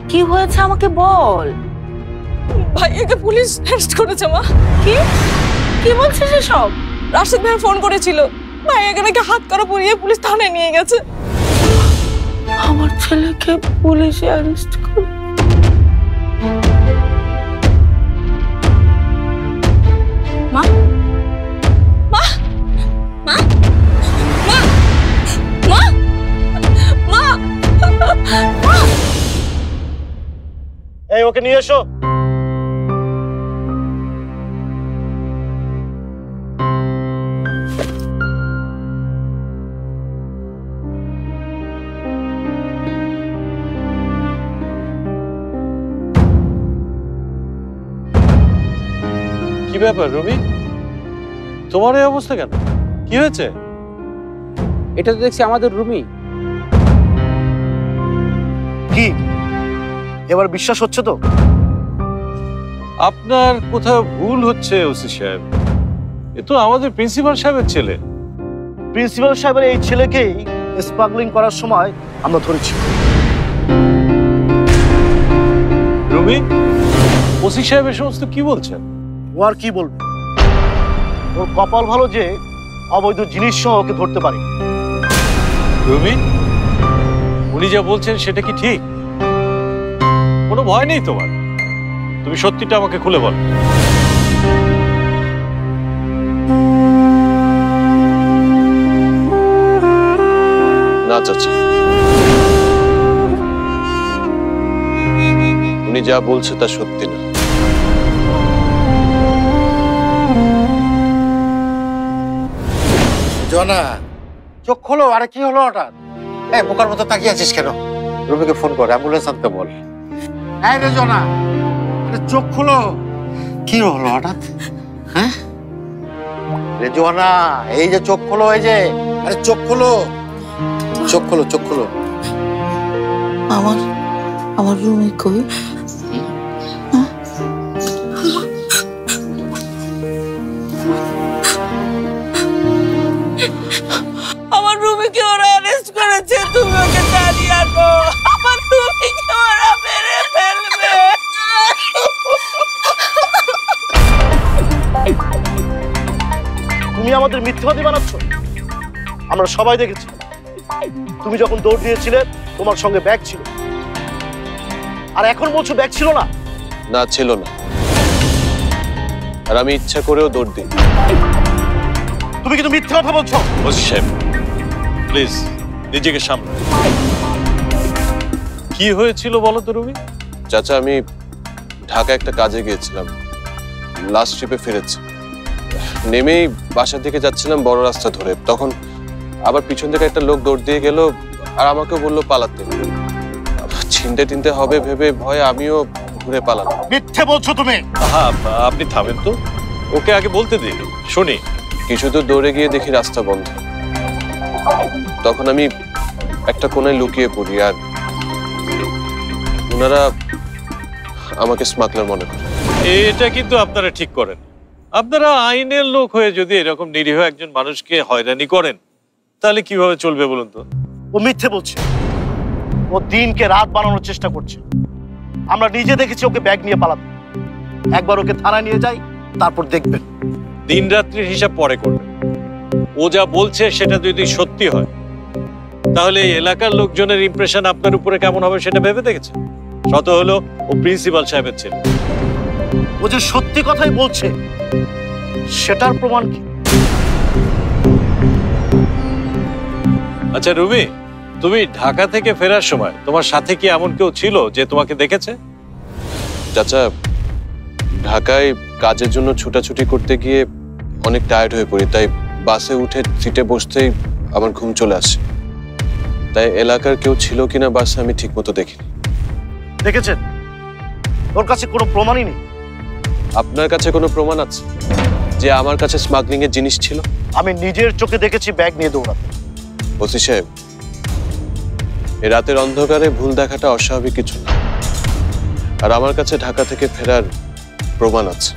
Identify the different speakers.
Speaker 1: কি হয়েছে আমাকে বল।
Speaker 2: ভাইয়াকে পুলিশ অ্যারেস্ট করেছে মা।
Speaker 1: কি কি বলছিস এসব?
Speaker 2: রাশেদ ভাই ফোন করেছিল, ভাইয়াকে নাকি হাত করা পরিয়ে পুলিশ থানায় নিয়ে গেছে।
Speaker 1: আমার ছেলেকে পুলিশ অ্যারেস্ট করে? মা
Speaker 2: মা মা মা মা মা
Speaker 3: এই ওকে নিয়ে এসো।
Speaker 4: কি ব্যাপার রুমি, তোমার এই অবস্থা কেন? কি হয়েছে?
Speaker 5: এটা তো দেখছি আমাদের রুমি।
Speaker 3: কি এবার বিশ্বাস হচ্ছে তো?
Speaker 4: আপনার কোথাও ভুল হচ্ছে ওসি সাহেব, এ তো আমাদের প্রিন্সিপাল সাহেবের ছেলে।
Speaker 3: প্রিন্সিপাল সাহেবের এই ছেলেকেই স্মাগলিং করার সময় আমরা ধরেছি।
Speaker 4: রুমি, ওসি সাহেব এই সমস্ত কি বলছেন?
Speaker 3: ও আর কি বলবে, ওর কপাল ভালো যে অবৈধ জিনিস সহ ওকে ধরতে পারি।
Speaker 4: রুমি, উনি যা বলছেন সেটা কি ঠিক? কোনো ভয় নেই তোমার? তুমি সত্যিটা আমাকে খুলে বলো।
Speaker 6: না চাচা, উনি যা বলছে তা সত্যি না।
Speaker 7: জনা, চোখ খোলো। আরে কি হলো হঠাৎ? বোকার মতো তাকিয়ে আছিস কেন? রুমিকে ফোন করে অ্যাম্বুলেন্স আনতে বল। এই রে জনা, চোখ খোলো। কি হলো হঠাৎ? হ্যাঁ রে জনা, এই যে চোখ খোলো, এই যে, আরে চোখ খোলো, চোখ খোলো, চোখ খোলো।
Speaker 1: আমার রুমে কই?
Speaker 2: আমার রুমিকে ওরা অ্যারেস্ট করেছে, তুমি ওকে জানিয়ে আনো। আমার রুমিকে ওরা মেরে ফেলবে।
Speaker 3: তুমি আমাদের মিথ্যাবাদী বানাচ্ছ। আমরা সবাই দেখেছি তুমি যখন দৌড় দিয়েছিলে তোমার সঙ্গে ব্যাগ ছিল, আর এখন বলছো ব্যাগ ছিল না।
Speaker 6: না, ছিল না, আর আমি ইচ্ছা করেও দৌড় দিই।
Speaker 3: তুমি কিন্তু মিথ্যা কথা বলছো।
Speaker 4: ওসি সাহেব প্লিজ নিজেকে সামলান। কি হয়েছিল বলো তো রুমি?
Speaker 6: চাচা, আমি ঢাকা একটা কাজে গিয়েছিলাম, লাস্ট ট্রিপে ফিরেছি। নেমেই বাসার দিকে যাচ্ছিলাম বড় রাস্তা ধরে, তখন আবার পিছন থেকে একটা লোক দৌড় দিয়ে গেল আর আমাকে বললো পালাতে। ছিনতে টিনতে হবে ভেবে ভয়ে আমিও ঘুরে পালালাম।
Speaker 3: মিথ্যে বলছো তুমি।
Speaker 4: হ্যাঁ, আপনি থামেন তো, ওকে আগে বলতে দিন শুনি।
Speaker 6: কিছু দূর দৌড়ে গিয়ে দেখি রাস্তা বন্ধ। তখন আমি একটা কোণায় লুকিয়ে পড়ি, আর ওনারা আমাকে স্মাগলার মনে করে।
Speaker 4: এটা কিন্তু আপনারা ঠিক করেন। আপনারা আইনের লোক হয়ে যদি এরকম নিরীহ একজন মানুষকে হয়রানি করেন তাহলে কিভাবে চলবে বলুন তো?
Speaker 3: ও মিথ্যে বলছে, ও দিনকে রাত বানানোর চেষ্টা করছে। আমরা নিজে দেখেছি ওকে ব্যাগ নিয়ে পালাতে। একবার ওকে থানায় নিয়ে যাই, তারপর দেখবেন।
Speaker 4: দিন রাত্রির হিসাব পরে করবেন। ও যা বলছে সেটা যদি সত্যি হয় তাহলে এই এলাকার লোকজনের ইমপ্রেশন আপনার উপরে কেমন হবে সেটা ভেবে দেখেছেন? শত হলো ও প্রিন্সিপাল সাহেবের ছেলে।
Speaker 3: ও যে সত্যি কথাই বলছে সেটার প্রমাণ কি?
Speaker 4: আচ্ছা রুমি, তুমি ঢাকা থেকে ফেরার সময় তোমার সাথে কি এমন কেউ ছিল যে তোমাকে দেখেছে?
Speaker 6: চাচা, ঢাকায় কাজের জন্য ছুটাছুটি করতে গিয়ে অনেক টায়ার্ড হয়ে পড়ি, তাই বাসে উঠে সিটে বসতেই আমার ঘুম চলে আসে। তাই এলাকার কেউ ছিল কিনা বাসে আমি ঠিক মতো দেখিনি।
Speaker 3: দেখেছেন? ওর কাছে কোনো প্রমাণই নেই।
Speaker 6: আপনার কাছে কোনো প্রমাণ আছে যে আমার কাছে স্মাগলিং এর জিনিস ছিল?
Speaker 3: আমি নিজের চোখে দেখেছি ব্যাগ নিয়ে দৌড়াতে।
Speaker 6: ওসি সাহেব, এই রাতের অন্ধকারে ভুল দেখাটা অস্বাভাবিক কিছু না, আর আমার কাছে ঢাকা থেকে ফেরার প্রমাণ আছে।